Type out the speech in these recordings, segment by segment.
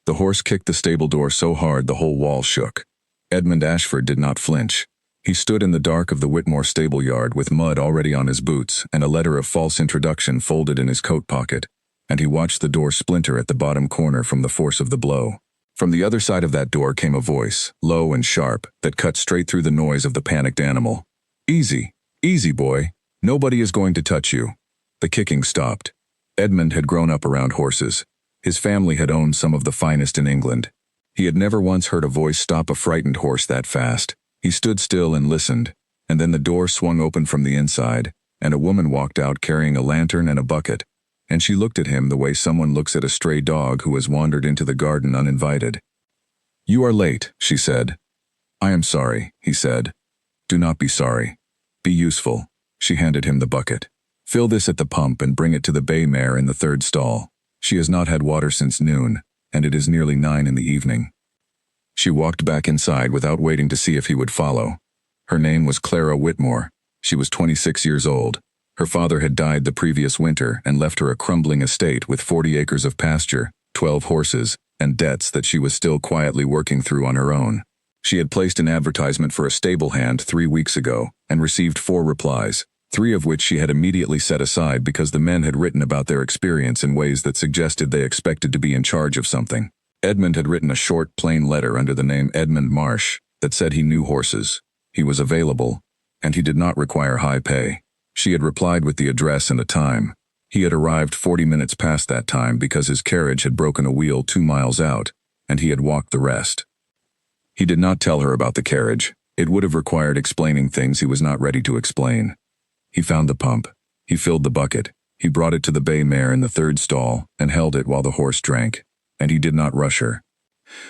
The horse kicked the stable door so hard the whole wall shook. Edmund Ashford did not flinch. He stood in the dark of the Whitmore stable yard with mud already on his boots and a letter of false introduction folded in his coat pocket, and he watched the door splinter at the bottom corner from the force of the blow. From the other side of that door came a voice, low and sharp, that cut straight through the noise of the panicked animal. "Easy, easy, boy. Nobody is going to touch you." The kicking stopped. Edmund had grown up around horses. His family had owned some of the finest in England. He had never once heard a voice stop a frightened horse that fast. He stood still and listened, and then the door swung open from the inside, and a woman walked out carrying a lantern and a bucket, and she looked at him the way someone looks at a stray dog who has wandered into the garden uninvited. "You are late," she said. "I am sorry," he said. "Do not be sorry. Be useful." She handed him the bucket. "Fill this at the pump and bring it to the bay mare in the third stall. She has not had water since noon, and it is nearly 9 in the evening." She walked back inside without waiting to see if he would follow. Her name was Clara Whitmore. She was 26 years old. Her father had died the previous winter and left her a crumbling estate with 40 acres of pasture, 12 horses, and debts that she was still quietly working through on her own. She had placed an advertisement for a stable hand 3 weeks ago and received 4 replies, 3 of which she had immediately set aside because the men had written about their experience in ways that suggested they expected to be in charge of something. Edmund had written a short, plain letter under the name Edmund Marsh that said he knew horses, he was available, and he did not require high pay. She had replied with the address and a time. He had arrived 40 minutes past that time because his carriage had broken a wheel 2 miles out, and he had walked the rest. He did not tell her about the carriage. It would have required explaining things he was not ready to explain. He found the pump. He filled the bucket. He brought it to the bay mare in the third stall and held it while the horse drank. And he did not rush her.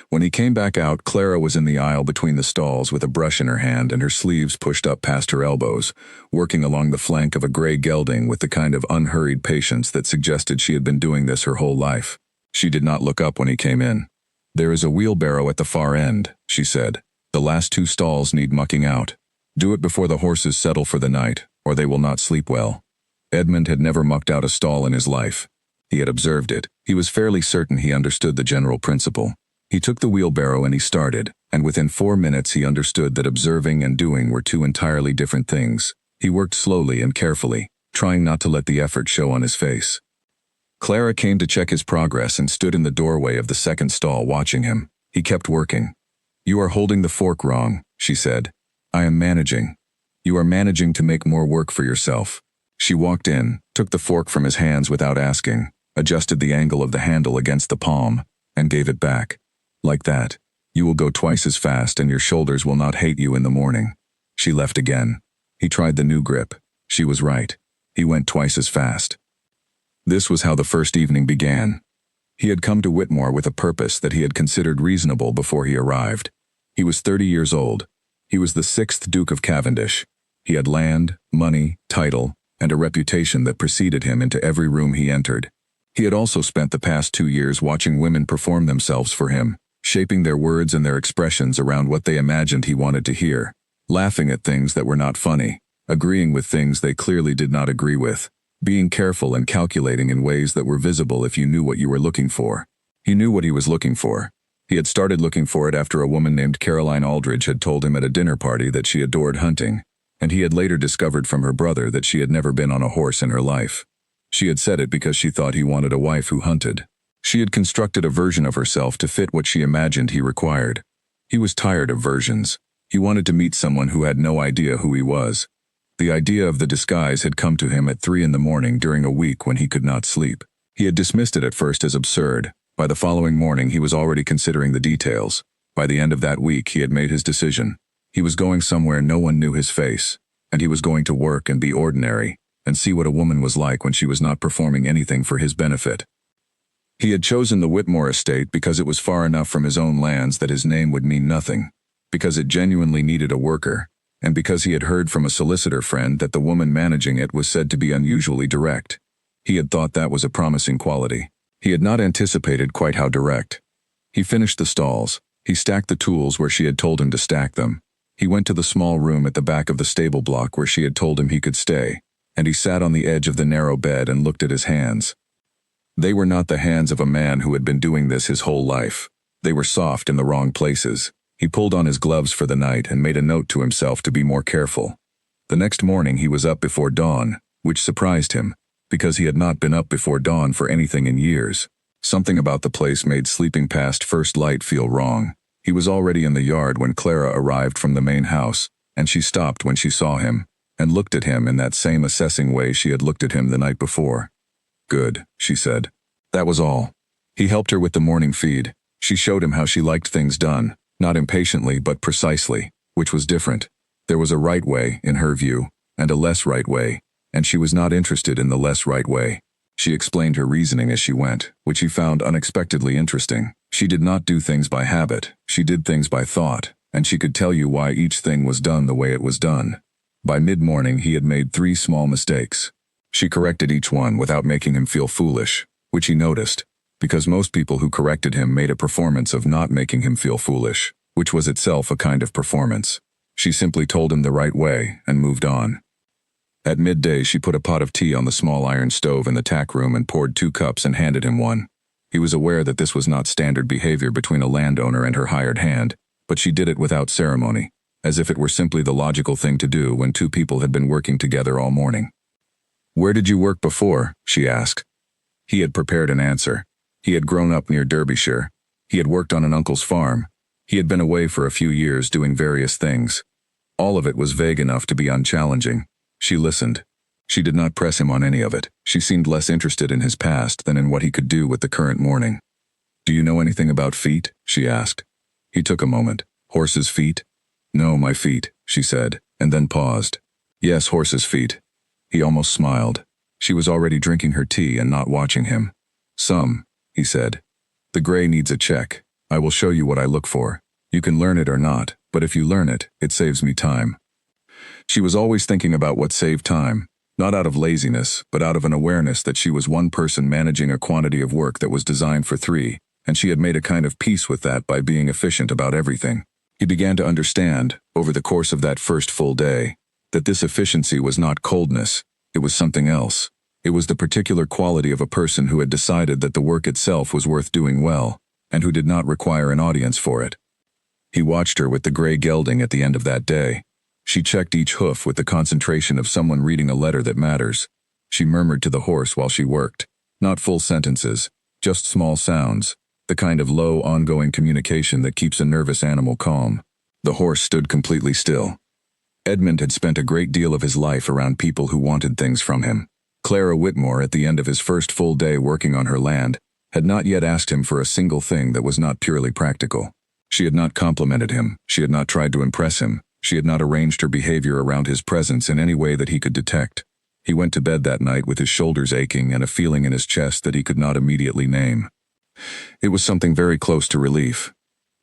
When he came back out, Clara was in the aisle between the stalls with a brush in her hand and her sleeves pushed up past her elbows, working along the flank of a gray gelding with the kind of unhurried patience that suggested she had been doing this her whole life. She did not look up when he came in. "There is a wheelbarrow at the far end," she said. "The last 2 stalls need mucking out. Do it before the horses settle for the night, or they will not sleep well." Edmund had never mucked out a stall in his life. He had observed it. He was fairly certain he understood the general principle. He took the wheelbarrow and he started, and within 4 minutes he understood that observing and doing were 2 entirely different things. He worked slowly and carefully, trying not to let the effort show on his face. Clara came to check his progress and stood in the doorway of the second stall watching him. He kept working. "You are holding the fork wrong," she said. "I am managing. You are managing to make more work for yourself." She walked in, took the fork from his hands without asking, adjusted the angle of the handle against the palm, and gave it back. "Like that. You will go twice as fast and your shoulders will not hate you in the morning." She left again. He tried the new grip. She was right. He went twice as fast. This was how the first evening began. He had come to Whitmore with a purpose that he had considered reasonable before he arrived. He was 30 years old. He was the 6th Duke of Cavendish. He had land, money, title, and a reputation that preceded him into every room he entered. He had also spent the past 2 years watching women perform themselves for him, shaping their words and their expressions around what they imagined he wanted to hear, laughing at things that were not funny, agreeing with things they clearly did not agree with, being careful and calculating in ways that were visible if you knew what you were looking for. He knew what he was looking for. He had started looking for it after a woman named Caroline Aldridge had told him at a dinner party that she adored hunting, and he had later discovered from her brother that she had never been on a horse in her life. She had said it because she thought he wanted a wife who hunted. She had constructed a version of herself to fit what she imagined he required. He was tired of versions. He wanted to meet someone who had no idea who he was. The idea of the disguise had come to him at 3 in the morning during a week when he could not sleep. He had dismissed it at first as absurd. By the following morning he was already considering the details. By the end of that week he had made his decision. He was going somewhere no one knew his face, and he was going to work and be ordinary, and see what a woman was like when she was not performing anything for his benefit. He had chosen the Whitmore estate because it was far enough from his own lands that his name would mean nothing, because it genuinely needed a worker, and because he had heard from a solicitor friend that the woman managing it was said to be unusually direct. He had thought that was a promising quality. He had not anticipated quite how direct. He finished the stalls. He stacked the tools where she had told him to stack them. He went to the small room at the back of the stable block where she had told him he could stay, and he sat on the edge of the narrow bed and looked at his hands. They were not the hands of a man who had been doing this his whole life. They were soft in the wrong places. He pulled on his gloves for the night and made a note to himself to be more careful. The next morning he was up before dawn, which surprised him, because he had not been up before dawn for anything in years. Something about the place made sleeping past first light feel wrong. He was already in the yard when Clara arrived from the main house, and she stopped when she saw him, and looked at him in that same assessing way she had looked at him the night before. "Good," she said. That was all. He helped her with the morning feed. She showed him how she liked things done, not impatiently but precisely, which was different. There was a right way, in her view, and a less right way, and she was not interested in the less right way. She explained her reasoning as she went, which he found unexpectedly interesting. She did not do things by habit, she did things by thought, and she could tell you why each thing was done the way it was done. By mid-morning he had made 3 small mistakes. She corrected each one without making him feel foolish, which he noticed, because most people who corrected him made a performance of not making him feel foolish, which was itself a kind of performance. She simply told him the right way and moved on. At midday she put a pot of tea on the small iron stove in the tack room and poured 2 cups and handed him one. He was aware that this was not standard behavior between a landowner and her hired hand, but she did it without ceremony, as if it were simply the logical thing to do when 2 people had been working together all morning. "Where did you work before?" she asked. He had prepared an answer. He had grown up near Derbyshire. He had worked on an uncle's farm. He had been away for a few years doing various things. All of it was vague enough to be unchallenging. She listened. She did not press him on any of it. She seemed less interested in his past than in what he could do with the current morning. "Do you know anything about feet?" she asked. He took a moment. "Horses' feet?" "No, my feet," she said, and then paused. "Yes, horses' feet." He almost smiled. She was already drinking her tea and not watching him. "Some," he said. "The gray needs a check. I will show you what I look for. You can learn it or not, but if you learn it, it saves me time." She was always thinking about what saved time, not out of laziness, but out of an awareness that she was one person managing a quantity of work that was designed for 3, and she had made a kind of peace with that by being efficient about everything. He began to understand, over the course of that first full day, that this efficiency was not coldness, it was something else. It was the particular quality of a person who had decided that the work itself was worth doing well, and who did not require an audience for it. He watched her with the gray gelding at the end of that day. She checked each hoof with the concentration of someone reading a letter that matters. She murmured to the horse while she worked, not full sentences, just small sounds, the kind of low, ongoing communication that keeps a nervous animal calm. The horse stood completely still. Edmund had spent a great deal of his life around people who wanted things from him. Clara Whitmore, at the end of his first full day working on her land, had not yet asked him for a single thing that was not purely practical. She had not complimented him, she had not tried to impress him, she had not arranged her behavior around his presence in any way that he could detect. He went to bed that night with his shoulders aching and a feeling in his chest that he could not immediately name. It was something very close to relief.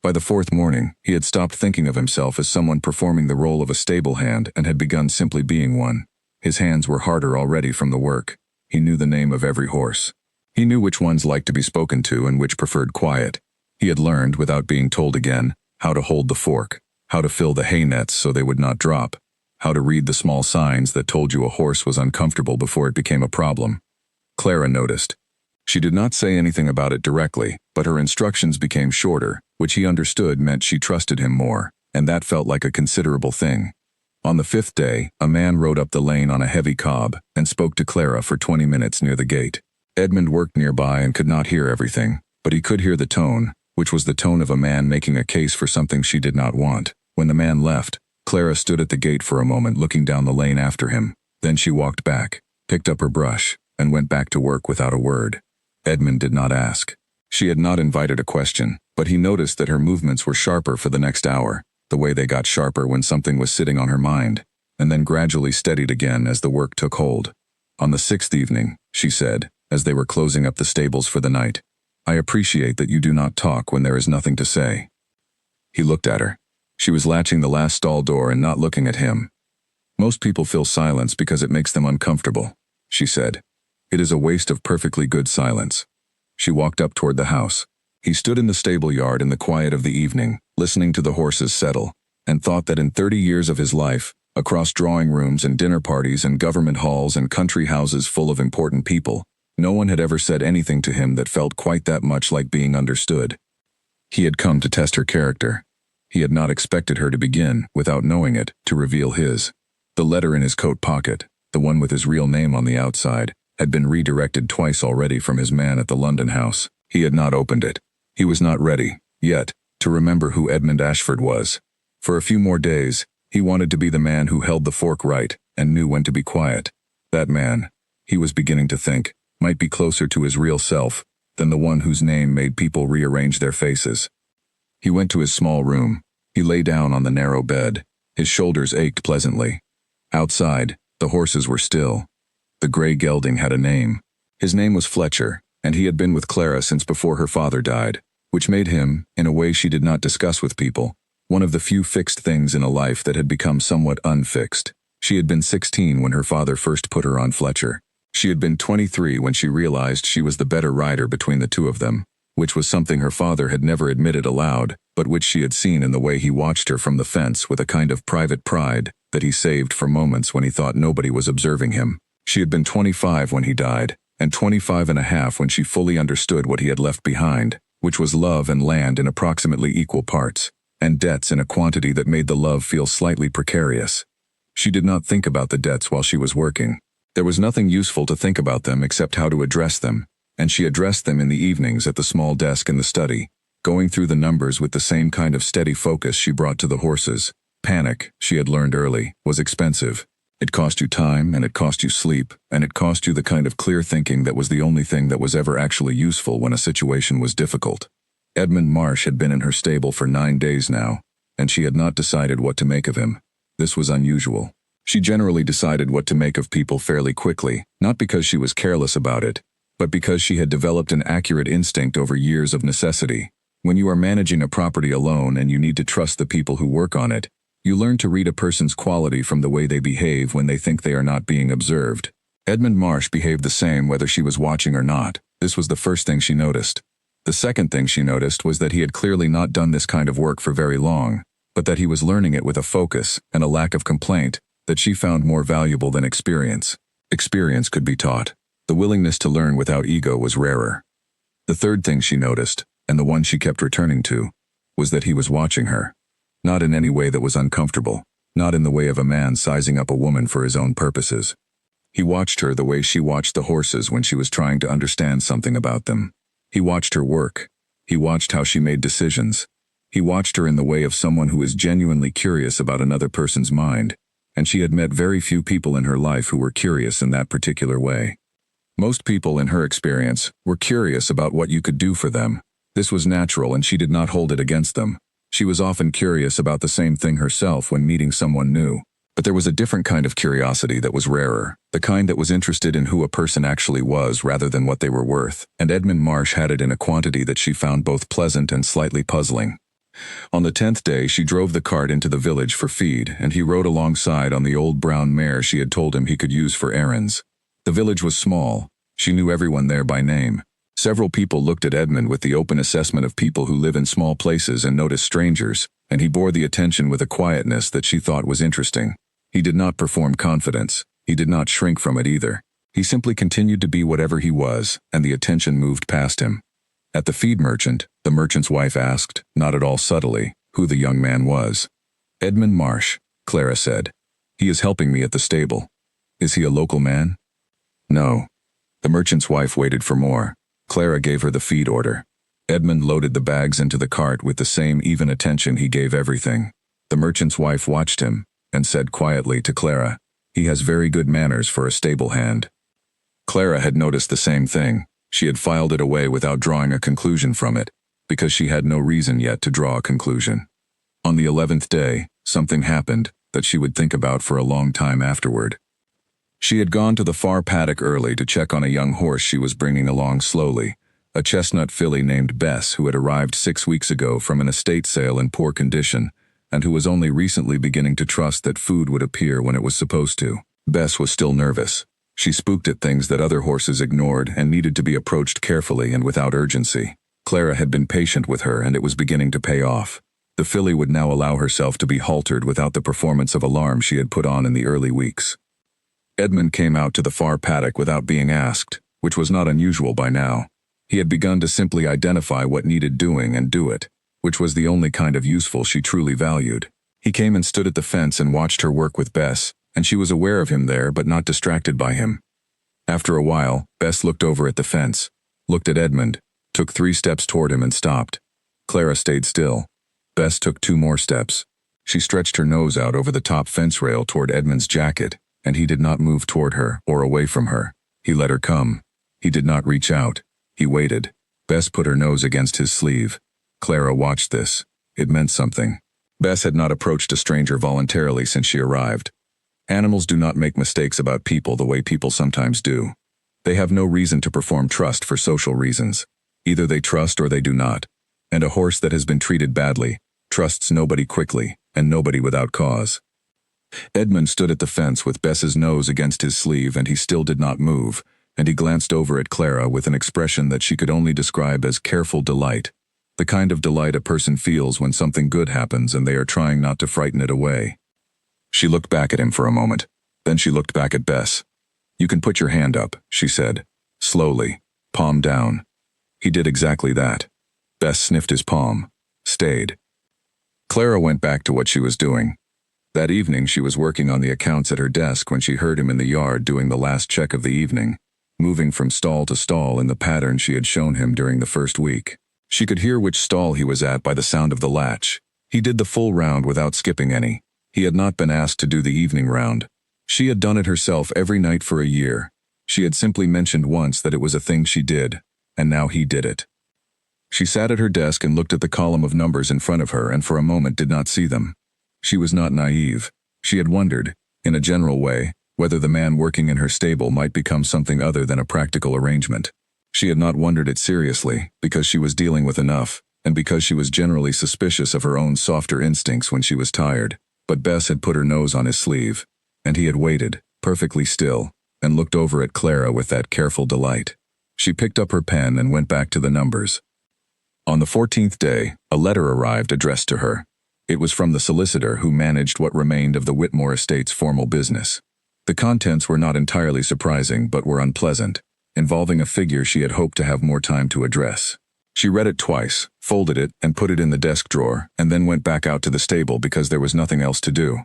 By the 4th morning, he had stopped thinking of himself as someone performing the role of a stable hand and had begun simply being one. His hands were harder already from the work. He knew the name of every horse. He knew which ones liked to be spoken to and which preferred quiet. He had learned, without being told again, how to hold the fork, how to fill the hay nets so they would not drop, how to read the small signs that told you a horse was uncomfortable before it became a problem. Clara noticed. She did not say anything about it directly, but her instructions became shorter, which he understood meant she trusted him more, and that felt like a considerable thing. On the 5th day, a man rode up the lane on a heavy cob and spoke to Clara for 20 minutes near the gate. Edmund worked nearby and could not hear everything, but he could hear the tone, which was the tone of a man making a case for something she did not want. When the man left, Clara stood at the gate for a moment looking down the lane after him. Then she walked back, picked up her brush, and went back to work without a word. Edmund did not ask. She had not invited a question, but he noticed that her movements were sharper for the next hour, the way they got sharper when something was sitting on her mind, and then gradually steadied again as the work took hold. On the 6th evening, she said, as they were closing up the stables for the night, "I appreciate that you do not talk when there is nothing to say." He looked at her. She was latching the last stall door and not looking at him. "Most people feel silence because it makes them uncomfortable," she said. "It is a waste of perfectly good silence." She walked up toward the house. He stood in the stable yard in the quiet of the evening, listening to the horses settle, and thought that in 30 years of his life, across drawing rooms and dinner parties and government halls and country houses full of important people, No one had ever said anything to him that felt quite that much like being understood. He had come to test her character. He had not expected her to begin, without knowing it, to reveal his. The letter in his coat pocket, the one with his real name on the outside, had been redirected twice already from his man at the London house. He had not opened it. He was not ready, yet, to remember who Edmund Ashford was. For a few more days, he wanted to be the man who held the fork right and knew when to be quiet. That man, he was beginning to think, might be closer to his real self than the one whose name made people rearrange their faces. He went to his small room. He lay down on the narrow bed. His shoulders ached pleasantly. Outside, the horses were still. The gray gelding had a name. His name was Fletcher, and he had been with Clara since before her father died, which made him, in a way she did not discuss with people, one of the few fixed things in a life that had become somewhat unfixed. She had been 16 when her father first put her on Fletcher. She had been 23 when she realized she was the better rider between the two of them, which was something her father had never admitted aloud, but which she had seen in the way he watched her from the fence with a kind of private pride that he saved for moments when he thought nobody was observing him. She had been 25 when he died, and 25 and a half when she fully understood what he had left behind, which was love and land in approximately equal parts, and debts in a quantity that made the love feel slightly precarious. She did not think about the debts while she was working. There was nothing useful to think about them except how to address them, and she addressed them in the evenings at the small desk in the study, going through the numbers with the same kind of steady focus she brought to the horses. Panic, she had learned early, was expensive. It cost you time, and it cost you sleep, and it cost you the kind of clear thinking that was the only thing that was ever actually useful when a situation was difficult. Edmund Marsh had been in her stable for 9 days now, and she had not decided what to make of him. This was unusual. She generally decided what to make of people fairly quickly, not because she was careless about it, but because she had developed an accurate instinct over years of necessity. When you are managing a property alone and you need to trust the people who work on it, you learn to read a person's quality from the way they behave when they think they are not being observed. Edmund Marsh behaved the same whether she was watching or not. This was the first thing she noticed. The second thing she noticed was that he had clearly not done this kind of work for very long, but that he was learning it with a focus and a lack of complaint that she found more valuable than experience. Experience could be taught. The willingness to learn without ego was rarer. The third thing she noticed, and the one she kept returning to, was that he was watching her. Not in any way that was uncomfortable, not in the way of a man sizing up a woman for his own purposes. He watched her the way she watched the horses when she was trying to understand something about them. He watched her work. He watched how she made decisions. He watched her in the way of someone who is genuinely curious about another person's mind, and she had met very few people in her life who were curious in that particular way. Most people, in her experience, were curious about what you could do for them. This was natural, and she did not hold it against them. She was often curious about the same thing herself when meeting someone new. But there was a different kind of curiosity that was rarer, the kind that was interested in who a person actually was rather than what they were worth, and Edmund Marsh had it in a quantity that she found both pleasant and slightly puzzling. On the 10th day, she drove the cart into the village for feed, and he rode alongside on the old brown mare she had told him he could use for errands. The village was small. She knew everyone there by name. Several people looked at Edmund with the open assessment of people who live in small places and notice strangers, and he bore the attention with a quietness that she thought was interesting. He did not perform confidence. He did not shrink from it either. He simply continued to be whatever he was, and the attention moved past him. At the feed merchant, the merchant's wife asked, not at all subtly, who the young man was. Edmund Marsh, Clara said. He is helping me at the stable. Is he a local man? No. The merchant's wife waited for more. Clara gave her the feed order. Edmund loaded the bags into the cart with the same even attention he gave everything. The merchant's wife watched him and said quietly to Clara, "He has very good manners for a stable hand." Clara had noticed the same thing. She had filed it away without drawing a conclusion from it, because she had no reason yet to draw a conclusion. On the 11th day, something happened that she would think about for a long time afterward. She had gone to the far paddock early to check on a young horse she was bringing along slowly, a chestnut filly named Bess who had arrived 6 weeks ago from an estate sale in poor condition, and who was only recently beginning to trust that food would appear when it was supposed to. Bess was still nervous. She spooked at things that other horses ignored and needed to be approached carefully and without urgency. Clara had been patient with her, and it was beginning to pay off. The filly would now allow herself to be haltered without the performance of alarm she had put on in the early weeks. Edmund came out to the far paddock without being asked. which was not unusual by now. He had begun to simply identify what needed doing and do it, which was the only kind of useful she truly valued. He came and stood at the fence and watched her work with Bess, and she was aware of him there but not distracted by him. After a while, Bess looked over at the fence, looked at Edmund, took 3 steps toward him and stopped. Clara stayed still. Bess took 2 more steps. She stretched her nose out over the top fence rail toward Edmund's jacket, and he did not move toward her or away from her. He let her come. He did not reach out. He waited. Bess put her nose against his sleeve. Clara watched this. It meant something. Bess had not approached a stranger voluntarily since she arrived. Animals do not make mistakes about people the way people sometimes do. They have no reason to perform trust for social reasons. Either they trust or they do not. And a horse that has been treated badly trusts nobody quickly, and nobody without cause. Edmund stood at the fence with Bess's nose against his sleeve, and he still did not move, and he glanced over at Clara with an expression that she could only describe as careful delight, the kind of delight a person feels when something good happens and they are trying not to frighten it away. She looked back at him for a moment. Then she looked back at Bess. "You can put your hand up," she said, slowly, palm down. He did exactly that. Bess sniffed his palm, stayed. Clara went back to what she was doing. That evening she was working on the accounts at her desk when she heard him in the yard doing the last check of the evening, moving from stall to stall in the pattern she had shown him during the first week. She could hear which stall he was at by the sound of the latch. He did the full round without skipping any. He had not been asked to do the evening round. She had done it herself every night for a year. She had simply mentioned once that it was a thing she did, and now he did it. She sat at her desk and looked at the column of numbers in front of her and for a moment did not see them. She was not naive. She had wondered, in a general way, whether the man working in her stable might become something other than a practical arrangement. She had not wondered it seriously, because she was dealing with enough, and because she was generally suspicious of her own softer instincts when she was tired. But Bess had put her nose on his sleeve, and he had waited, perfectly still, and looked over at Clara with that careful delight. She picked up her pen and went back to the numbers. On the 14th day, a letter arrived addressed to her. It was from the solicitor who managed what remained of the Whitmore estate's formal business. The contents were not entirely surprising but were unpleasant, involving a figure she had hoped to have more time to address. She read it twice, folded it, and put it in the desk drawer, and then went back out to the stable because there was nothing else to do.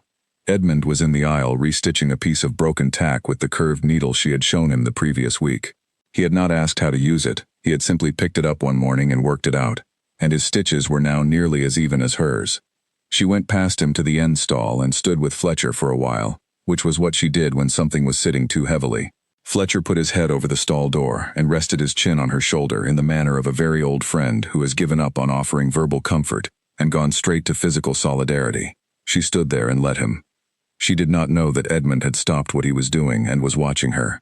Edmund was in the aisle restitching a piece of broken tack with the curved needle she had shown him the previous week. He had not asked how to use it. He had simply picked it up one morning and worked it out, and his stitches were now nearly as even as hers. She went past him to the end stall and stood with Fletcher for a while, which was what she did when something was sitting too heavily. Fletcher put his head over the stall door and rested his chin on her shoulder in the manner of a very old friend who has given up on offering verbal comfort and gone straight to physical solidarity. She stood there and let him. She did not know that Edmund had stopped what he was doing and was watching her.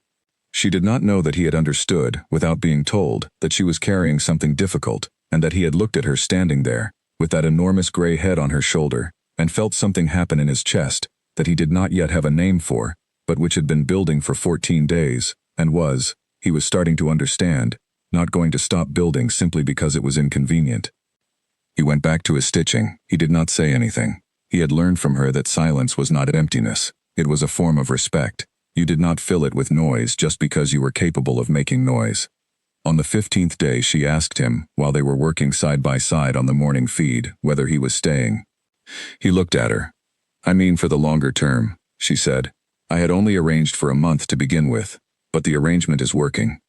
She did not know that he had understood, without being told, that she was carrying something difficult, and that he had looked at her standing there, with that enormous gray head on her shoulder, and felt something happen in his chest that he did not yet have a name for, but which had been building for 14 days, and was, he was starting to understand, not going to stop building simply because it was inconvenient. He went back to his stitching. He did not say anything. He had learned from her that silence was not emptiness. It was a form of respect. You did not fill it with noise just because you were capable of making noise. On the 15th day she asked him, while they were working side by side on the morning feed, whether he was staying. He looked at her. "I mean for the longer term," she said. "I had only arranged for a month to begin with, but the arrangement is working."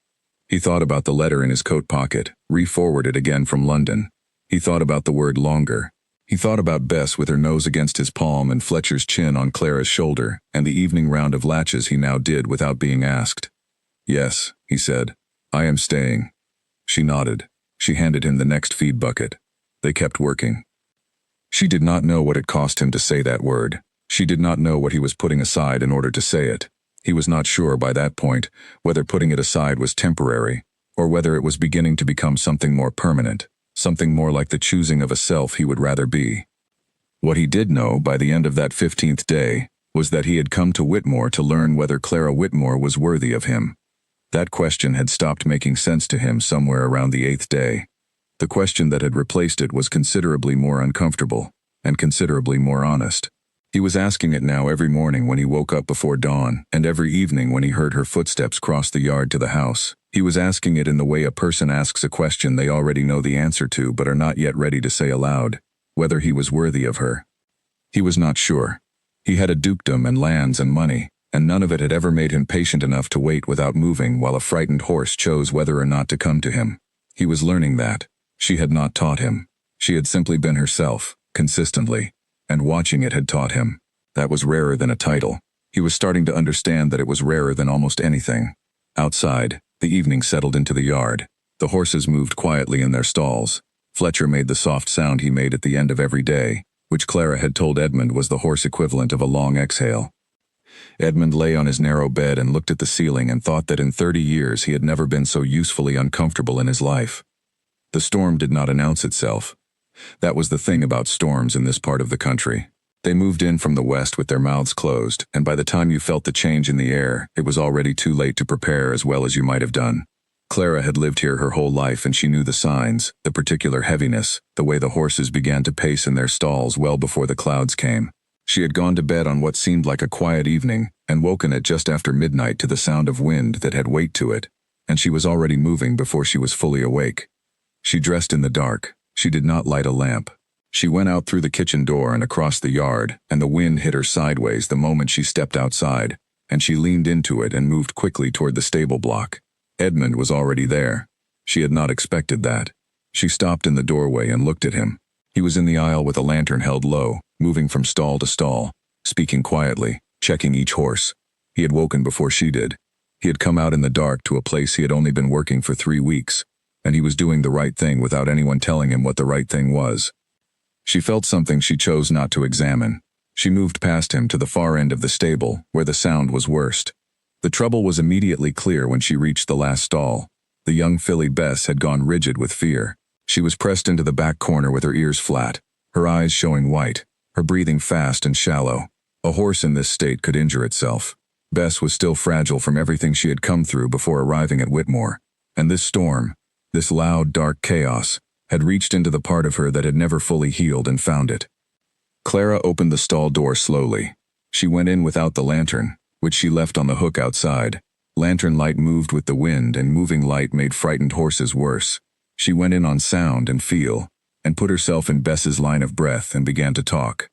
He thought about the letter in his coat pocket, re-forwarded again from London. He thought about the word longer. He thought about Bess with her nose against his palm and Fletcher's chin on Clara's shoulder, and the evening round of latches he now did without being asked. "Yes," he said, "I am staying." She nodded. She handed him the next feed bucket. They kept working. She did not know what it cost him to say that word. She did not know what he was putting aside in order to say it. He was not sure by that point whether putting it aside was temporary, or whether it was beginning to become something more permanent, something more like the choosing of a self he would rather be. What he did know by the end of that 15th day was that he had come to Whitmore to learn whether Clara Whitmore was worthy of him. That question had stopped making sense to him somewhere around the 8th day. The question that had replaced it was considerably more uncomfortable, and considerably more honest. He was asking it now every morning when he woke up before dawn, and every evening when he heard her footsteps cross the yard to the house. He was asking it in the way a person asks a question they already know the answer to but are not yet ready to say aloud, whether he was worthy of her. He was not sure. He had a dukedom and lands and money, and none of it had ever made him patient enough to wait without moving while a frightened horse chose whether or not to come to him. He was learning that. She had not taught him. She had simply been herself, consistently, and watching it had taught him. That was rarer than a title. He was starting to understand that it was rarer than almost anything. Outside, the evening settled into the yard. The horses moved quietly in their stalls. Fletcher made the soft sound he made at the end of every day, which Clara had told Edmund was the horse equivalent of a long exhale. Edmund lay on his narrow bed and looked at the ceiling and thought that in 30 years he had never been so usefully uncomfortable in his life. The storm did not announce itself. That was the thing about storms in this part of the country. They moved in from the west with their mouths closed, and by the time you felt the change in the air, it was already too late to prepare as well as you might have done. Clara had lived here her whole life and she knew the signs, the particular heaviness, the way the horses began to pace in their stalls well before the clouds came. She had gone to bed on what seemed like a quiet evening and woken at just after midnight to the sound of wind that had weight to it, and she was already moving before she was fully awake. She dressed in the dark. She did not light a lamp. She went out through the kitchen door and across the yard, and the wind hit her sideways the moment she stepped outside, and she leaned into it and moved quickly toward the stable block. Edmund was already there. She had not expected that. She stopped in the doorway and looked at him. He was in the aisle with a lantern held low, moving from stall to stall, speaking quietly, checking each horse. He had woken before she did. He had come out in the dark to a place he had only been working for 3 weeks, and he was doing the right thing without anyone telling him what the right thing was. She felt something she chose not to examine. She moved past him to the far end of the stable, where the sound was worst. The trouble was immediately clear when she reached the last stall. The young filly Bess had gone rigid with fear. She was pressed into the back corner with her ears flat, her eyes showing white, her breathing fast and shallow. A horse in this state could injure itself. Bess was still fragile from everything she had come through before arriving at Whitmore, and this storm, this loud, dark chaos, had reached into the part of her that had never fully healed and found it. Clara opened the stall door slowly. She went in without the lantern, which she left on the hook outside. Lantern light moved with the wind, and moving light made frightened horses worse. She went in on sound and feel, and put herself in Bess's line of breath and began to talk.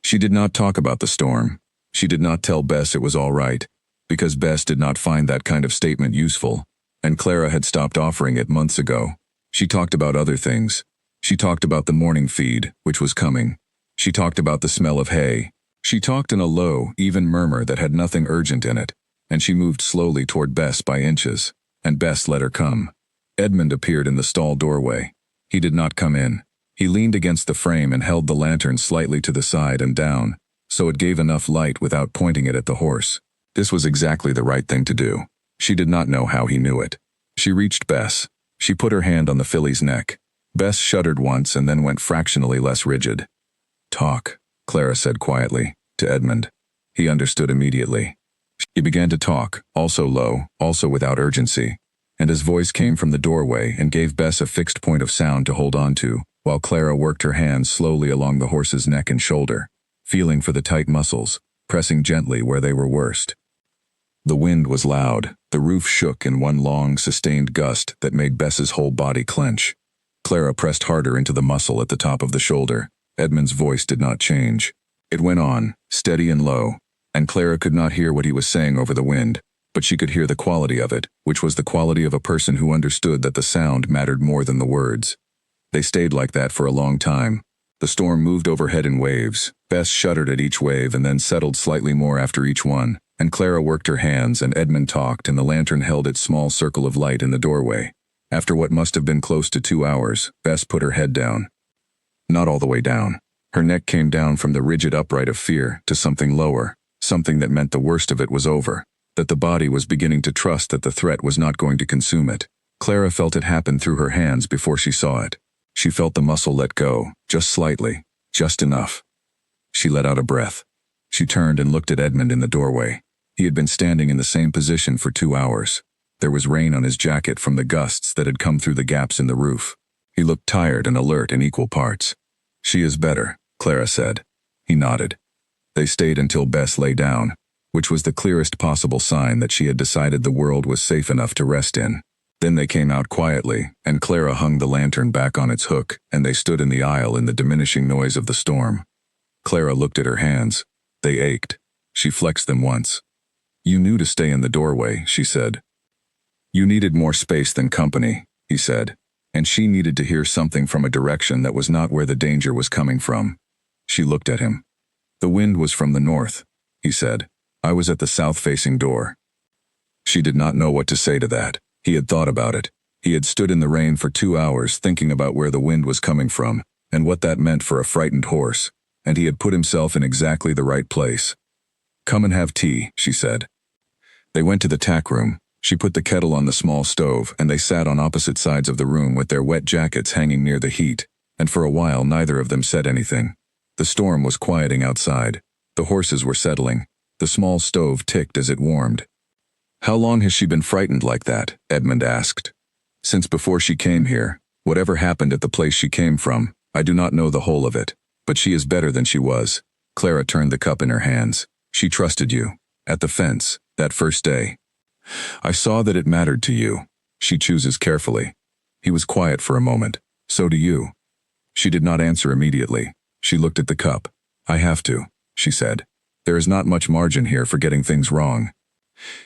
She did not talk about the storm. She did not tell Bess it was all right, because Bess did not find that kind of statement useful, and Clara had stopped offering it months ago. She talked about other things. She talked about the morning feed, which was coming. She talked about the smell of hay. She talked in a low, even murmur that had nothing urgent in it, and she moved slowly toward Bess by inches, and Bess let her come. Edmund appeared in the stall doorway. He did not come in. He leaned against the frame and held the lantern slightly to the side and down, so it gave enough light without pointing it at the horse. This was exactly the right thing to do. She did not know how he knew it. She reached Bess. She put her hand on the filly's neck. Bess shuddered once and then went fractionally less rigid. "Talk," Clara said quietly, to Edmund. He understood immediately. He began to talk, also low, also without urgency, and his voice came from the doorway and gave Bess a fixed point of sound to hold on to, while Clara worked her hands slowly along the horse's neck and shoulder, feeling for the tight muscles, pressing gently where they were worst. The wind was loud. The roof shook in one long, sustained gust that made Bess's whole body clench. Clara pressed harder into the muscle at the top of the shoulder. Edmund's voice did not change. It went on, steady and low, and Clara could not hear what he was saying over the wind, but she could hear the quality of it, which was the quality of a person who understood that the sound mattered more than the words. They stayed like that for a long time. The storm moved overhead in waves. Bess shuddered at each wave and then settled slightly more after each one, and Clara worked her hands and Edmund talked and the lantern held its small circle of light in the doorway. After what must have been close to 2 hours, Bess put her head down. Not all the way down. Her neck came down from the rigid upright of fear to something lower, something that meant the worst of it was over, that the body was beginning to trust that the threat was not going to consume it. Clara felt it happen through her hands before she saw it. She felt the muscle let go, just slightly, just enough. She let out a breath. She turned and looked at Edmund in the doorway. He had been standing in the same position for 2 hours. There was rain on his jacket from the gusts that had come through the gaps in the roof. He looked tired and alert in equal parts. "She is better," Clara said. He nodded. They stayed until Bess lay down, which was the clearest possible sign that she had decided the world was safe enough to rest in. Then they came out quietly, and Clara hung the lantern back on its hook, and they stood in the aisle in the diminishing noise of the storm. Clara looked at her hands. They ached. She flexed them once. "You knew to stay in the doorway," she said. "You needed more space than company," he said, and she needed to hear something from a direction that was not where the danger was coming from. She looked at him. "The wind was from the north," he said. "I was at the south-facing door." She did not know what to say to that. He had thought about it. He had stood in the rain for 2 hours thinking about where the wind was coming from, and what that meant for a frightened horse, and he had put himself in exactly the right place. "Come and have tea," she said. They went to the tack room. She put the kettle on the small stove, and they sat on opposite sides of the room with their wet jackets hanging near the heat, and for a while neither of them said anything. The storm was quieting outside. The horses were settling. The small stove ticked as it warmed. "How long has she been frightened like that?" Edmund asked. "Since before she came here. Whatever happened at the place she came from, I do not know the whole of it. But she is better than she was." Clara turned the cup in her hands. "She trusted you. At the fence, that first day. I saw that it mattered to you. She chooses carefully." He was quiet for a moment. "So do you." She did not answer immediately. She looked at the cup. "I have to," she said. "There is not much margin here for getting things wrong."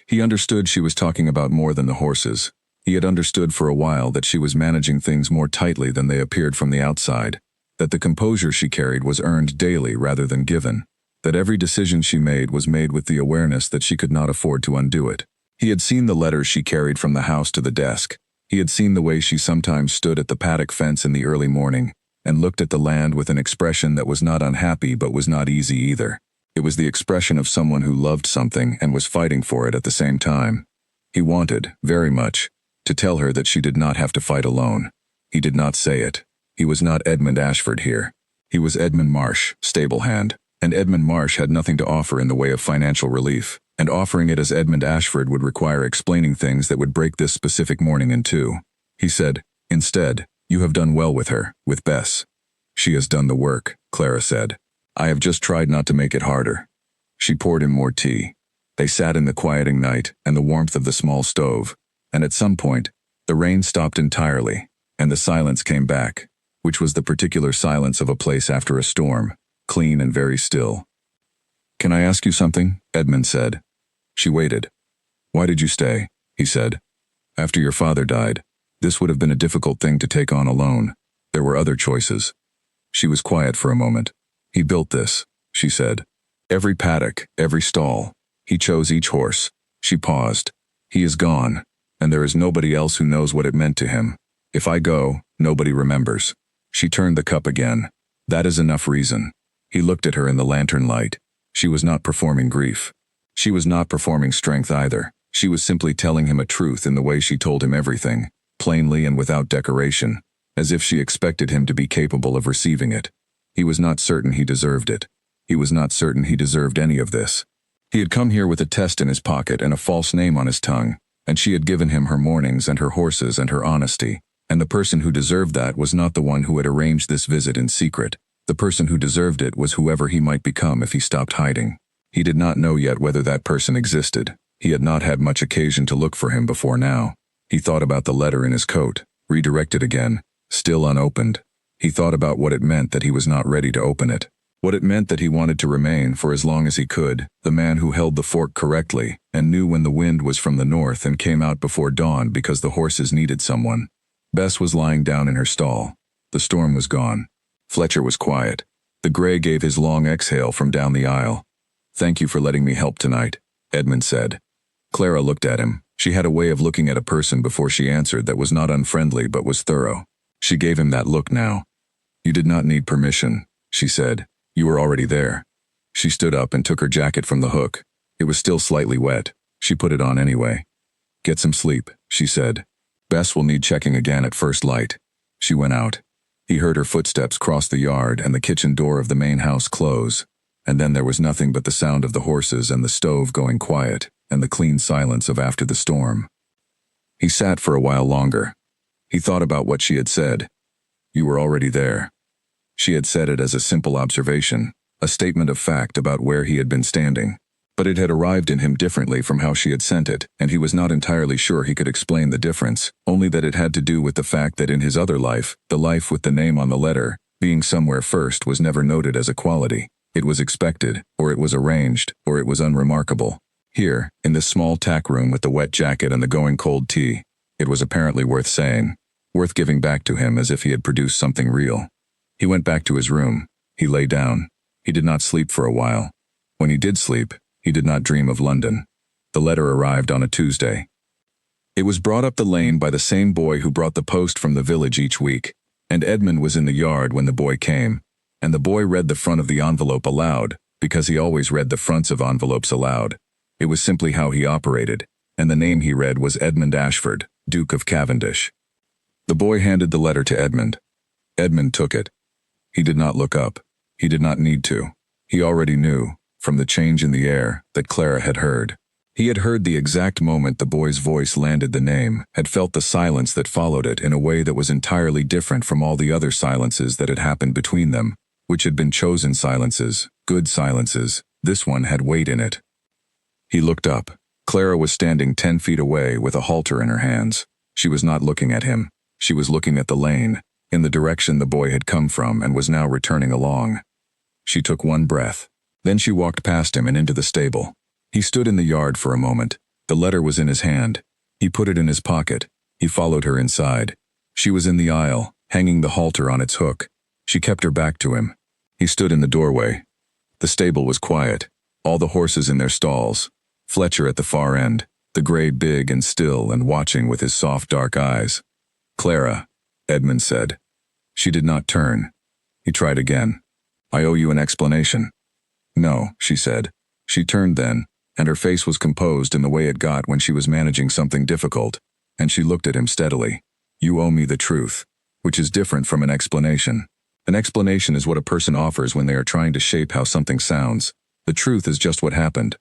He understood she was talking about more than the horses. He had understood for a while that she was managing things more tightly than they appeared from the outside, that the composure she carried was earned daily rather than given, that every decision she made was made with the awareness that she could not afford to undo it. He had seen the letters she carried from the house to the desk. He had seen the way she sometimes stood at the paddock fence in the early morning, and looked at the land with an expression that was not unhappy but was not easy either. It was the expression of someone who loved something and was fighting for it at the same time. He wanted, very much, to tell her that she did not have to fight alone. He did not say it. He was not Edmund Ashford here. He was Edmund Marsh, stable hand, and Edmund Marsh had nothing to offer in the way of financial relief, and offering it as Edmund Ashford would require explaining things that would break this specific morning in two. He said, "Instead, you have done well with her, with Bess." "She has done the work," Clara said. "I have just tried not to make it harder." She poured him more tea. They sat in the quieting night and the warmth of the small stove, and at some point, the rain stopped entirely, and the silence came back, which was the particular silence of a place after a storm, clean and very still. "Can I ask you something?" Edmund said. She waited. "Why did you stay?" he said. "After your father died, this would have been a difficult thing to take on alone. There were other choices." She was quiet for a moment. "He built this," she said. "Every paddock, every stall. He chose each horse." She paused. "He is gone, and there is nobody else who knows what it meant to him. If I go, nobody remembers." She turned the cup again. "That is enough reason." He looked at her in the lantern light. She was not performing grief. She was not performing strength either. She was simply telling him a truth in the way she told him everything, plainly and without decoration, as if she expected him to be capable of receiving it. He was not certain he deserved it. He was not certain he deserved any of this. He had come here with a test in his pocket and a false name on his tongue, and she had given him her mornings and her horses and her honesty, and the person who deserved that was not the one who had arranged this visit in secret. The person who deserved it was whoever he might become if he stopped hiding. He did not know yet whether that person existed. He had not had much occasion to look for him before now. He thought about the letter in his coat, redirected again, still unopened. He thought about what it meant that he was not ready to open it. What it meant that he wanted to remain, for as long as he could, the man who held the fork correctly, and knew when the wind was from the north and came out before dawn because the horses needed someone. Bess was lying down in her stall. The storm was gone. Fletcher was quiet. The gray gave his long exhale from down the aisle. "Thank you for letting me help tonight," Edmund said. Clara looked at him. She had a way of looking at a person before she answered that was not unfriendly but was thorough. She gave him that look now. "You did not need permission," she said. "You were already there." She stood up and took her jacket from the hook. It was still slightly wet. She put it on anyway. "Get some sleep," she said. "Bess will need checking again at first light." She went out. He heard her footsteps cross the yard and the kitchen door of the main house close, and then there was nothing but the sound of the horses and the stove going quiet, and the clean silence of after the storm. He sat for a while longer. He thought about what she had said. "You were already there." She had said it as a simple observation, a statement of fact about where he had been standing. But it had arrived in him differently from how she had sent it, and he was not entirely sure he could explain the difference, only that it had to do with the fact that in his other life, the life with the name on the letter, being somewhere first, was never noted as a quality. It was expected, or it was arranged, or it was unremarkable. Here, in this small tack room with the wet jacket and the going cold tea, it was apparently worth saying, worth giving back to him as if he had produced something real. He went back to his room. He lay down. He did not sleep for a while. When he did sleep, he did not dream of London. The letter arrived on a Tuesday. It was brought up the lane by the same boy who brought the post from the village each week, and Edmund was in the yard when the boy came, and the boy read the front of the envelope aloud, because he always read the fronts of envelopes aloud. It was simply how he operated, and the name he read was Edmund Ashford, Duke of Cavendish. The boy handed the letter to Edmund. Edmund took it. He did not look up. He did not need to. He already knew, from the change in the air, that Clara had heard. He had heard the exact moment the boy's voice landed the name, had felt the silence that followed it in a way that was entirely different from all the other silences that had happened between them, which had been chosen silences, good silences. This one had weight in it. He looked up. Clara was standing 10 feet away with a halter in her hands. She was not looking at him. She was looking at the lane, in the direction the boy had come from and was now returning along. She took one breath. Then she walked past him and into the stable. He stood in the yard for a moment. The letter was in his hand. He put it in his pocket. He followed her inside. She was in the aisle, hanging the halter on its hook. She kept her back to him. He stood in the doorway. The stable was quiet. All the horses in their stalls. Fletcher at the far end, the gray big and still and watching with his soft dark eyes. "Clara," Edmund said. She did not turn. He tried again. "I owe you an explanation." "No," she said. She turned then, and her face was composed in the way it got when she was managing something difficult, and she looked at him steadily. "You owe me the truth," which is different from an explanation. An explanation is what a person offers when they are trying to shape how something sounds. The truth is just what happened.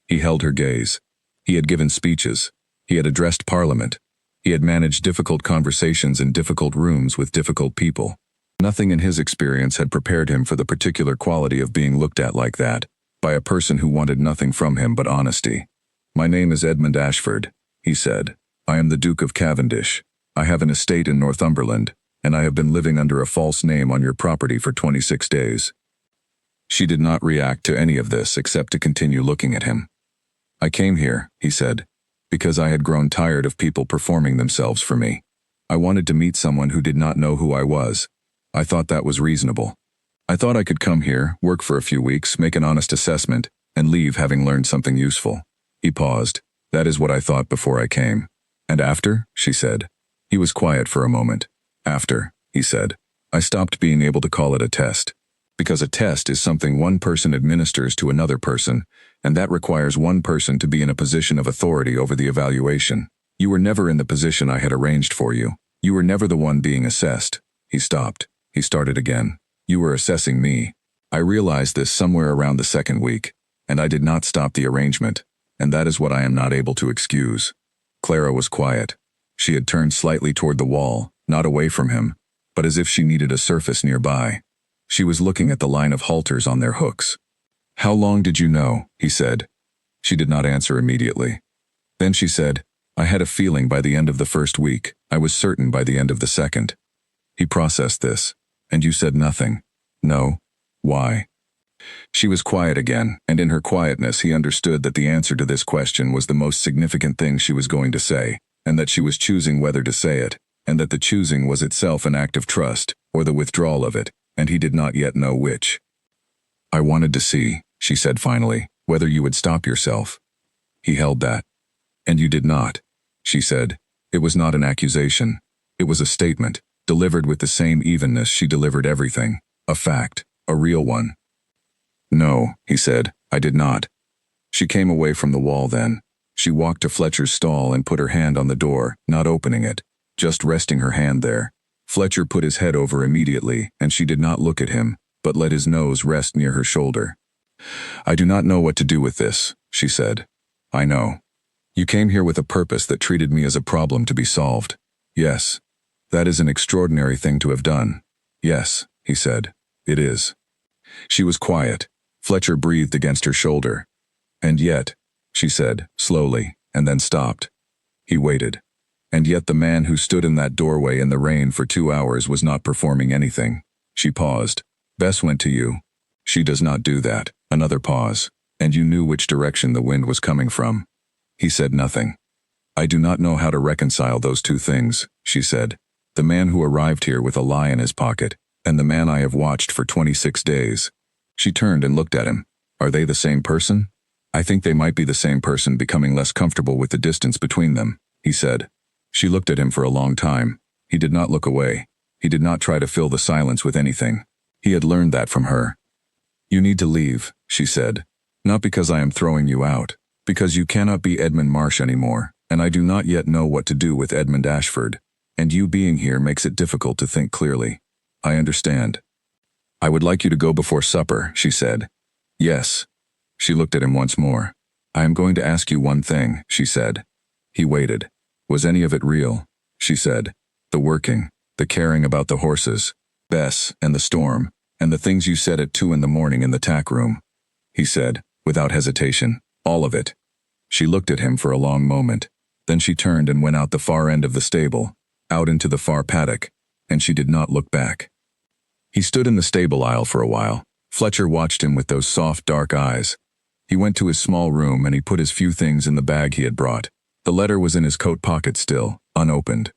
He held her gaze. He had given speeches. He had addressed Parliament. He had managed difficult conversations in difficult rooms with difficult people. Nothing in his experience had prepared him for the particular quality of being looked at like that, by a person who wanted nothing from him but honesty. "My name is Edmund Ashford," he said. "I am the Duke of Cavendish. I have an estate in Northumberland, and I have been living under a false name on your property for 26 days. She did not react to any of this except to continue looking at him. "I came here," he said, "because I had grown tired of people performing themselves for me. I wanted to meet someone who did not know who I was. I thought that was reasonable. I thought I could come here, work for a few weeks, make an honest assessment, and leave having learned something useful." He paused. "That is what I thought before I came." "And after?" she said. He was quiet for a moment. "After," he said, "I stopped being able to call it a test. Because a test is something one person administers to another person, and that requires one person to be in a position of authority over the evaluation. You were never in the position I had arranged for you. You were never the one being assessed." He stopped. He started again. "You were assessing me. I realized this somewhere around the second week, and I did not stop the arrangement, and that is what I am not able to excuse." Clara was quiet. She had turned slightly toward the wall, not away from him, but as if she needed a surface nearby. She was looking at the line of halters on their hooks. "How long did you know?" he said. She did not answer immediately. Then she said, "I had a feeling by the end of the first week. I was certain by the end of the second." He processed this. "And you said nothing?" "No." "Why?" She was quiet again, and in her quietness he understood that the answer to this question was the most significant thing she was going to say, and that she was choosing whether to say it, and that the choosing was itself an act of trust, or the withdrawal of it, and he did not yet know which. "I wanted to see," she said finally, "whether you would stop yourself." He held that. "And you did not," she said. It was not an accusation. It was a statement, delivered with the same evenness she delivered everything, a fact, a real one. "No," he said, "I did not." She came away from the wall then. She walked to Fletcher's stall and put her hand on the door, not opening it, just resting her hand there. Fletcher put his head over immediately, and she did not look at him, but let his nose rest near her shoulder. "I do not know what to do with this," she said. "I know. You came here with a purpose that treated me as a problem to be solved." "Yes. That is an extraordinary thing to have done." "Yes," he said. "It is." She was quiet. Fletcher breathed against her shoulder. And yet, she said, slowly, and then stopped. He waited. And yet the man who stood in that doorway in the rain for 2 hours was not performing anything. She paused. Bess went to you. She does not do that. Another pause. And you knew which direction the wind was coming from. He said nothing. I do not know how to reconcile those two things, she said. The man who arrived here with a lie in his pocket, and the man I have watched for 26 days. She turned and looked at him. Are they the same person? I think they might be the same person becoming less comfortable with the distance between them, he said. She looked at him for a long time. He did not look away. He did not try to fill the silence with anything. He had learned that from her. You need to leave, she said. Not because I am throwing you out. Because you cannot be Edmund Marsh anymore, and I do not yet know what to do with Edmund Ashford. And you being here makes it difficult to think clearly. I understand. I would like you to go before supper, she said. Yes. She looked at him once more. I am going to ask you one thing, she said. He waited. Was any of it real? She said. The working, the caring about the horses, Bess, and the storm, and the things you said at 2 in the morning in the tack room. He said, without hesitation, all of it. She looked at him for a long moment. Then she turned and went out the far end of the stable, out into the far paddock, and she did not look back. He stood in the stable aisle for a while. Fletcher watched him with those soft, dark eyes. He went to his small room and he put his few things in the bag he had brought. The letter was in his coat pocket still, unopened.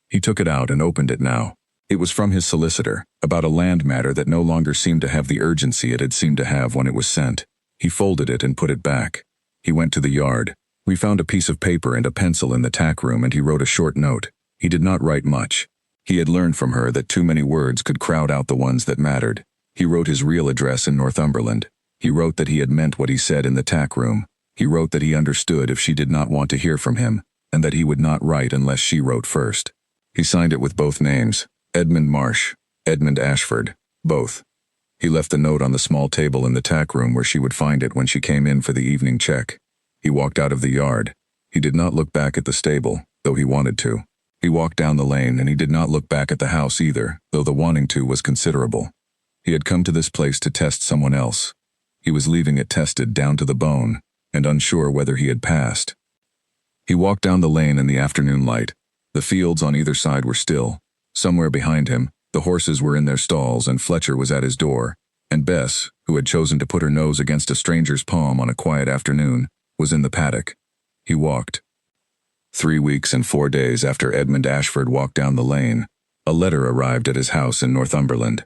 He took it out and opened it now. It was from his solicitor, about a land matter that no longer seemed to have the urgency it had seemed to have when it was sent. He folded it and put it back. He went to the yard. We found a piece of paper and a pencil in the tack room and he wrote a short note. He did not write much. He had learned from her that too many words could crowd out the ones that mattered. He wrote his real address in Northumberland. He wrote that he had meant what he said in the tack room. He wrote that he understood if she did not want to hear from him, and that he would not write unless she wrote first. He signed it with both names, Edmund Marsh, Edmund Ashford, both. He left the note on the small table in the tack room where she would find it when she came in for the evening check. He walked out of the yard. He did not look back at the stable, though he wanted to. He walked down the lane and he did not look back at the house either, though the wanting to was considerable. He had come to this place to test someone else. He was leaving it tested down to the bone, and unsure whether he had passed. He walked down the lane in the afternoon light. The fields on either side were still. Somewhere behind him, the horses were in their stalls and Fletcher was at his door, and Bess, who had chosen to put her nose against a stranger's palm on a quiet afternoon, was in the paddock. He walked. 3 weeks and 4 days after Edmund Ashford walked down the lane, a letter arrived at his house in Northumberland.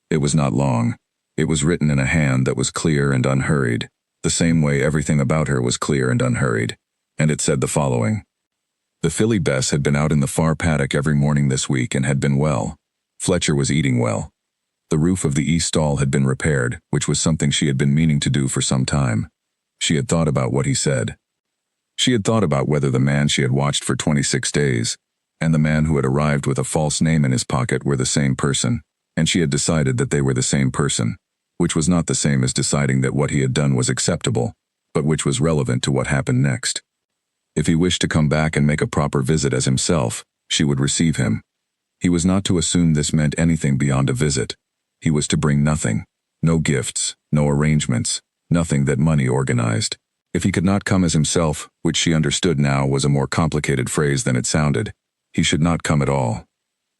It was not long. It was written in a hand that was clear and unhurried, the same way everything about her was clear and unhurried, and it said the following. The filly Bess had been out in the far paddock every morning this week and had been well. Fletcher was eating well. The roof of the east stall had been repaired, which was something she had been meaning to do for some time. She had thought about what he said. She had thought about whether the man she had watched for 26 days and the man who had arrived with a false name in his pocket were the same person, and she had decided that they were the same person, which was not the same as deciding that what he had done was acceptable, but which was relevant to what happened next. If he wished to come back and make a proper visit as himself, she would receive him. He was not to assume this meant anything beyond a visit. He was to bring nothing, no gifts, no arrangements, nothing that money organized. If he could not come as himself, which she understood now was a more complicated phrase than it sounded, he should not come at all.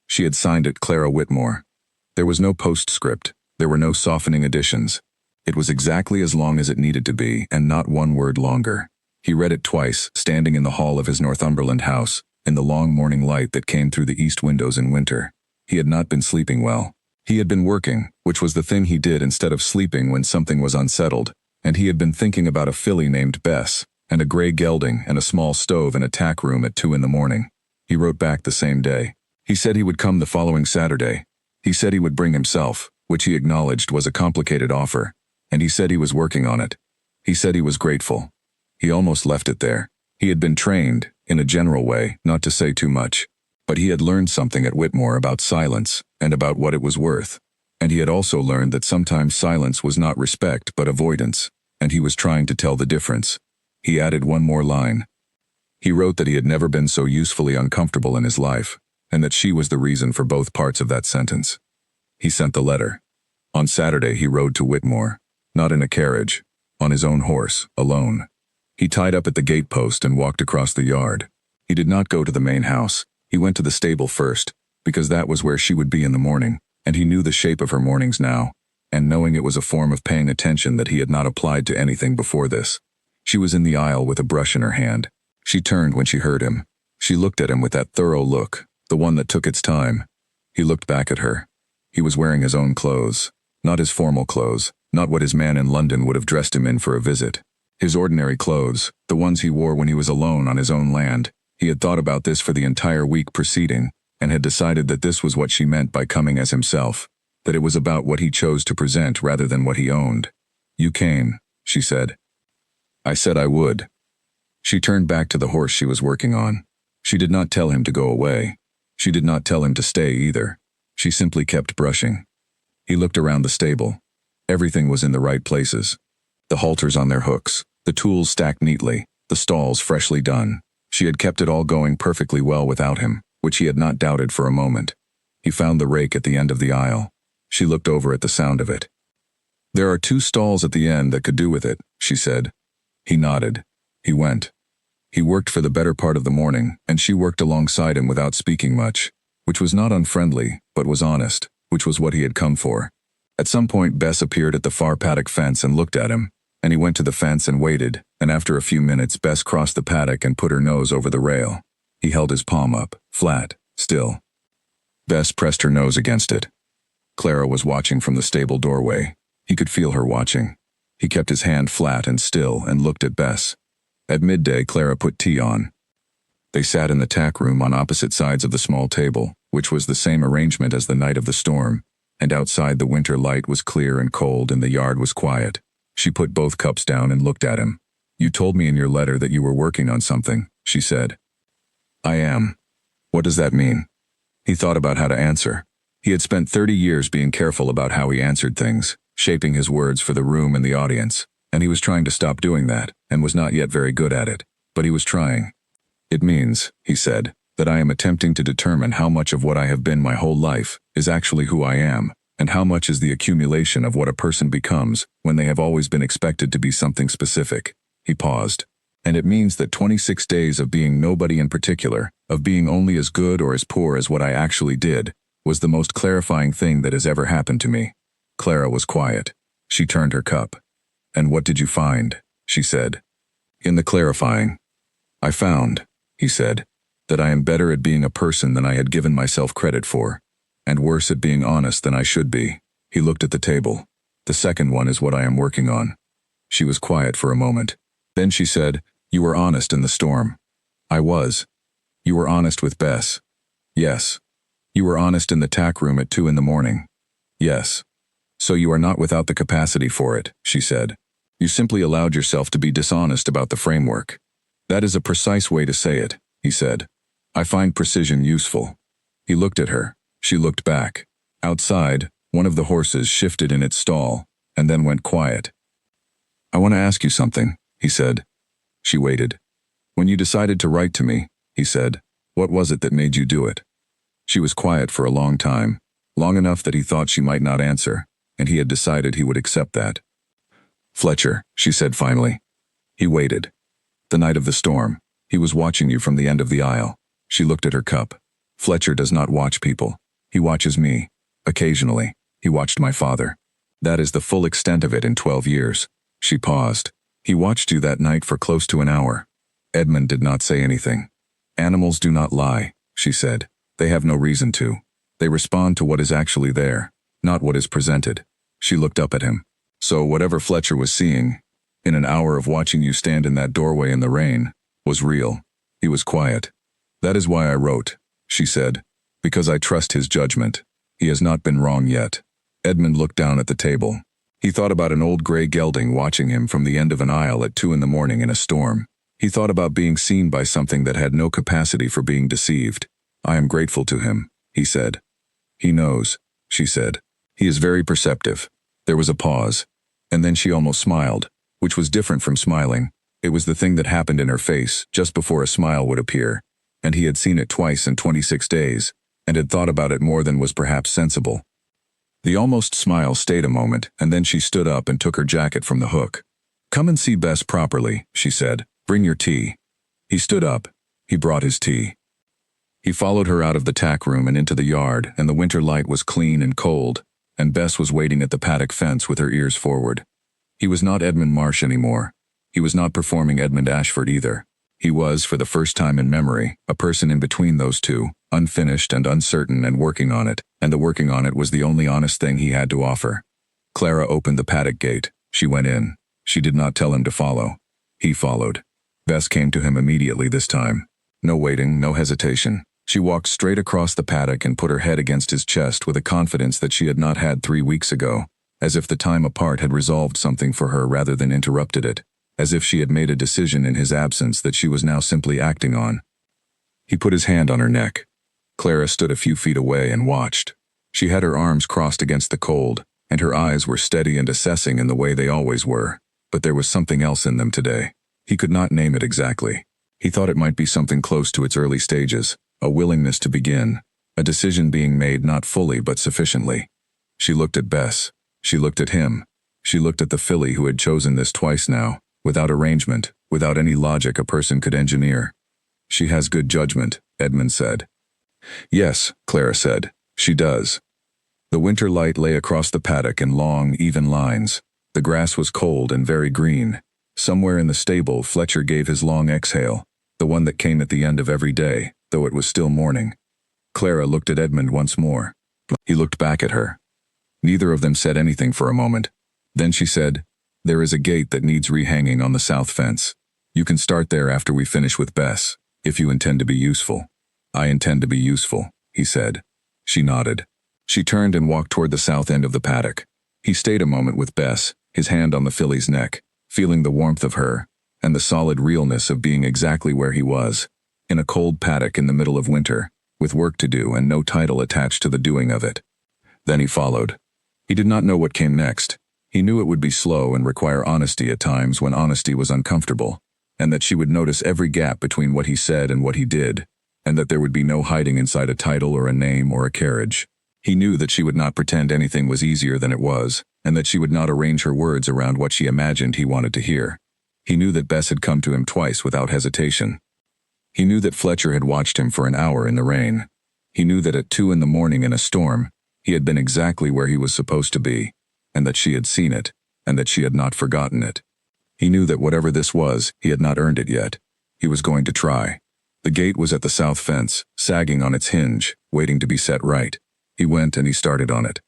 She had signed it Clara Whitmore. There was no postscript. There were no softening additions. It was exactly as long as it needed to be, and not one word longer. He read it twice, standing in the hall of his Northumberland house, in the long morning light that came through the east windows in winter. He had not been sleeping well. He had been working, which was the thing he did instead of sleeping when something was unsettled, and he had been thinking about a filly named Bess, and a gray gelding and a small stove in a tack room at 2 in the morning. He wrote back the same day. He said he would come the following Saturday. He said he would bring himself, which he acknowledged was a complicated offer, and he said he was working on it. He said he was grateful. He almost left it there. He had been trained, in a general way, not to say too much, but he had learned something at Whitmore about silence and about what it was worth, and he had also learned that sometimes silence was not respect but avoidance, and he was trying to tell the difference. He added one more line. He wrote that he had never been so usefully uncomfortable in his life, and that she was the reason for both parts of that sentence. He sent the letter. On Saturday he rode to Whitmore, not in a carriage. on his own horse, alone. He tied up at the gate post and walked across the yard. He did not go to the main house. He went to the stable first, because that was where she would be in the morning, and he knew the shape of her mornings now, and knowing it was a form of paying attention that he had not applied to anything before this. She was in the aisle with a brush in her hand. She turned when she heard him. She looked at him with that thorough look, the one that took its time. He looked back at her. He was wearing his own clothes, not his formal clothes, not what his man in London would have dressed him in for a visit. His ordinary clothes, the ones he wore when he was alone on his own land. He had thought about this for the entire week preceding, and had decided that this was what she meant by coming as himself, that it was about what he chose to present rather than what he owned. "You came," she said. "I said I would." She turned back to the horse she was working on. She did not tell him to go away. She did not tell him to stay either. She simply kept brushing. He looked around the stable. Everything was in the right places. The halters on their hooks, the tools stacked neatly, the stalls freshly done. She had kept it all going perfectly well without him, which he had not doubted for a moment. He found the rake at the end of the aisle. She looked over at the sound of it. "There are 2 stalls at the end that could do with it," she said. He nodded. He went. He worked for the better part of the morning, and she worked alongside him without speaking much, which was not unfriendly, but was honest, which was what he had come for. At some point Bess appeared at the far paddock fence and looked at him, and he went to the fence and waited, and after a few minutes Bess crossed the paddock and put her nose over the rail. He held his palm up, flat, still. Bess pressed her nose against it. Clara was watching from the stable doorway. He could feel her watching. He kept his hand flat and still and looked at Bess. At midday, Clara put tea on. They sat in the tack room on opposite sides of the small table, which was the same arrangement as the night of the storm, and outside the winter light was clear and cold and the yard was quiet. She put both cups down and looked at him. "You told me in your letter that you were working on something," she said. "I am." "What does that mean?" He thought about how to answer. He had spent 30 years being careful about how he answered things, shaping his words for the room and the audience, and he was trying to stop doing that, and was not yet very good at it, but he was trying. "It means," he said, "that I am attempting to determine how much of what I have been my whole life is actually who I am, and how much is the accumulation of what a person becomes when they have always been expected to be something specific." He paused. "And it means that 26 days of being nobody in particular, of being only as good or as poor as what I actually did, was the most clarifying thing that has ever happened to me." Clara was quiet. She turned her cup. "And what did you find?" she said. "In the clarifying, I found," he said, "that I am better at being a person than I had given myself credit for, and worse at being honest than I should be." He looked at the table. "The second one is what I am working on." She was quiet for a moment. Then she said, "You were honest in the storm." "I was." "You were honest with Bess." "Yes." "You were honest in the tack room at 2 in the morning." "Yes." "So you are not without the capacity for it," she said. "You simply allowed yourself to be dishonest about the framework." "That is a precise way to say it," he said. "I find precision useful." He looked at her. She looked back. Outside, one of the horses shifted in its stall, and then went quiet. "I want to ask you something," he said. She waited. "When you decided to write to me," he said, "what was it that made you do it?" She was quiet for a long time, long enough that he thought she might not answer, and he had decided he would accept that. "Fletcher," she said finally. He waited. "The night of the storm. He was watching you from the end of the aisle." She looked at her cup. "Fletcher does not watch people. He watches me. Occasionally. He watched my father. That is the full extent of it in 12 years. She paused. "He watched you that night for close to an hour." Edmund did not say anything. "Animals do not lie," she said. "They have no reason to. They respond to what is actually there, not what is presented." She looked up at him. "So whatever Fletcher was seeing, in an hour of watching you stand in that doorway in the rain, was real." He was quiet. "That is why I wrote," she said, "because I trust his judgment. He has not been wrong yet." Edmund looked down at the table. He thought about an old gray gelding watching him from the end of an aisle at 2 in the morning in a storm. He thought about being seen by something that had no capacity for being deceived. "I am grateful to him," he said. "He knows," she said. "He is very perceptive." There was a pause, and then she almost smiled, which was different from smiling. It was the thing that happened in her face just before a smile would appear, and he had seen it twice in 26 days, and had thought about it more than was perhaps sensible. The almost smile stayed a moment, and then she stood up and took her jacket from the hook. "Come and see Bess properly," she said. "Bring your tea." He stood up. He brought his tea. He followed her out of the tack room and into the yard, and the winter light was clean and cold, and Bess was waiting at the paddock fence with her ears forward. He was not Edmund Marsh anymore. He was not performing Edmund Ashford either. He was, for the first time in memory, a person in between those two, unfinished and uncertain and working on it, and the working on it was the only honest thing he had to offer. Clara opened the paddock gate. She went in. She did not tell him to follow. He followed. Bess came to him immediately this time. No waiting, no hesitation. She walked straight across the paddock and put her head against his chest with a confidence that she had not had 3 weeks ago, as if the time apart had resolved something for her rather than interrupted it, as if she had made a decision in his absence that she was now simply acting on. He put his hand on her neck. Clara stood a few feet away and watched. She had her arms crossed against the cold, and her eyes were steady and assessing in the way they always were, but there was something else in them today. He could not name it exactly. He thought it might be something close to its early stages, a willingness to begin, a decision being made not fully but sufficiently. She looked at Bess. She looked at him. She looked at the filly who had chosen this twice now, without arrangement, without any logic a person could engineer. "She has good judgment," Edmund said. "Yes," Clara said, "she does." The winter light lay across the paddock in long, even lines. The grass was cold and very green. Somewhere in the stable, Fletcher gave his long exhale, the one that came at the end of every day, though it was still morning. Clara looked at Edmund once more. He looked back at her. Neither of them said anything for a moment. Then she said, "There is a gate that needs rehanging on the south fence. You can start there after we finish with Bess, if you intend to be useful." "I intend to be useful," he said. She nodded. She turned and walked toward the south end of the paddock. He stayed a moment with Bess, his hand on the filly's neck, feeling the warmth of her, and the solid realness of being exactly where he was, in a cold paddock in the middle of winter, with work to do and no title attached to the doing of it. Then he followed. He did not know what came next. He knew it would be slow and require honesty at times when honesty was uncomfortable, and that she would notice every gap between what he said and what he did, and that there would be no hiding inside a title or a name or a carriage. He knew that she would not pretend anything was easier than it was, and that she would not arrange her words around what she imagined he wanted to hear. He knew that Bess had come to him twice without hesitation. He knew that Fletcher had watched him for an hour in the rain. He knew that at 2 in the morning in a storm, he had been exactly where he was supposed to be, and that she had seen it, and that she had not forgotten it. He knew that whatever this was, he had not earned it yet. He was going to try. The gate was at the south fence, sagging on its hinge, waiting to be set right. He went and he started on it.